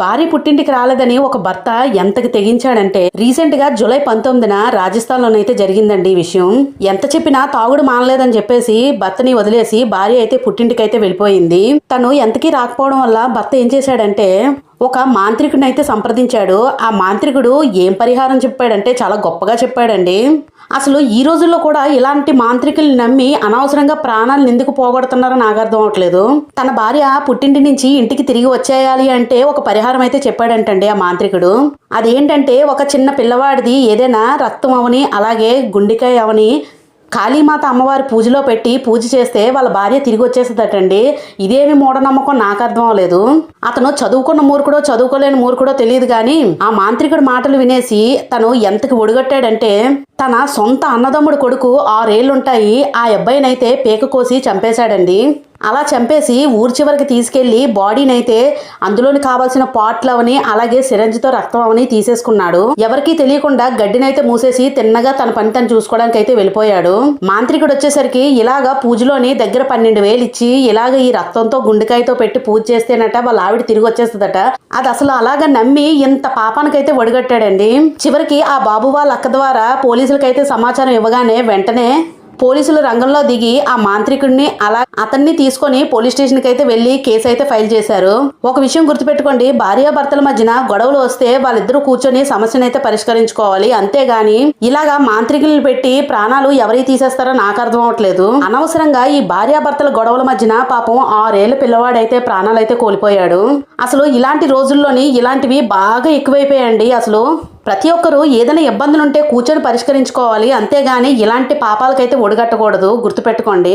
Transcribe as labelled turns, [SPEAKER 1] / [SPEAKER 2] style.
[SPEAKER 1] భార్య పుట్టింటికి రాలేదని ఒక భర్త ఎంతకి తెగించాడంటే రీసెంట్ గా జూలై 19న రాజస్థాన్ లోనైతే జరిగిందండి ఈ విషయం. ఎంత చెప్పినా తాగుడు మానలేదని చెప్పేసి భర్తని వదిలేసి భార్య అయితే పుట్టింటికైతే వెళ్ళిపోయింది. తను ఎంతకీ రాకపోవడం వల్ల భర్త ఏం చేశాడంటే ఒక మాంత్రికుడిని అయితే సంప్రదించాడు. ఆ మాంత్రికుడు ఏం పరిహారం చెప్పాడంటే చాలా గొప్పగా చెప్పాడండి. అసలు ఈ రోజుల్లో కూడా ఇలాంటి మాంత్రికుల్ని నమ్మి అనవసరంగా ప్రాణాలను ఎందుకు పోగొడుతున్నారో నాకు అర్థం అవట్లేదు. తన భార్య పుట్టింటి నుంచి ఇంటికి తిరిగి వచ్చేయాలి అంటే ఒక పరిహారం అయితే చెప్పాడంటండి ఆ మాంత్రికుడు. అదేంటంటే ఒక చిన్న పిల్లవాడిది ఏదైనా రక్తం అవని అలాగే గుండెకాయ అవని కాళీమాత అమ్మవారి పూజలో పెట్టి పూజ చేస్తే వాళ్ళ భార్య తిరిగి వచ్చేస్తుందటండి. ఇదేమి మూఢనమ్మకం నాకు అర్థం అవ్వలేదు. అతను చదువుకున్న మూర్ఖుడో చదువుకోలేని మూర్ఖుడో తెలియదు కానీ ఆ మాంత్రికుడి మాటలు వినేసి తను ఎంతకి ఒడిగట్టాడంటే తన సొంత అన్నదమ్ముడు కొడుకు 6 ఏళ్ళుంటాయి ఆ అబ్బాయినైతే పేక కోసి చంపేశాడండి. అలా చంపేసి ఊరి చివరికి తీసుకెళ్లి బాడీనైతే అందులోని కావాల్సిన పాట్లవని అలాగే సిరంజితో రక్తం అవని తీసేసుకున్నాడు. ఎవరికీ తెలియకుండా గడ్డినైతే మూసేసి తిన్నగా తన పని తను చూసుకోవడానికి అయితే వెళ్ళిపోయాడు. మాంత్రికుడు వచ్చేసరికి ఇలాగా పూజలోని దగ్గర 12,000 ఇచ్చి ఇలాగ ఈ రక్తంతో గుండెకాయతో పెట్టి పూజ చేస్తేనట వాళ్ళ ఆవిడ తిరిగి వచ్చేస్తుందట. అది అసలు అలాగా నమ్మి ఇంత పాపానికైతే ఒడిగట్టాడండి. చివరికి ఆ బాబు వాళ్ళ అక్క ద్వారా పోలీసులకైతే సమాచారం ఇవ్వగానే వెంటనే పోలీసులు రంగంలో దిగి ఆ మాంత్రికుడిని అలా అతన్ని తీసుకొని పోలీస్ స్టేషన్కి అయితే వెళ్ళి కేసు అయితే ఫైల్ చేశారు. ఒక విషయం గుర్తుపెట్టుకోండి, భార్యాభర్తల మధ్యన గొడవలు వస్తే వాళ్ళిద్దరూ కూర్చొని సమస్యను అయితే పరిష్కరించుకోవాలి. అంతేగాని ఇలాగా మాంత్రికులను పెట్టి ప్రాణాలు ఎవరికి తీసేస్తారో నాకు అర్థం అవట్లేదు. అనవసరంగా ఈ భార్యాభర్తల గొడవల మధ్యన పాపం 6 ఏళ్ల పిల్లవాడైతే ప్రాణాలు అయితే కోల్పోయాడు. అసలు ఇలాంటి రోజుల్లోని ఇలాంటివి బాగా ఎక్కువైపోయాయండి. అసలు ప్రతి ఒక్కరూ ఏదైనా ఇబ్బందులుంటే కూర్చొని పరిష్కరించుకోవాలి. అంతేగాని ఇలాంటి పాపాలకైతే ఒడిగట్టకూడదు. గుర్తుపెట్టుకోండి.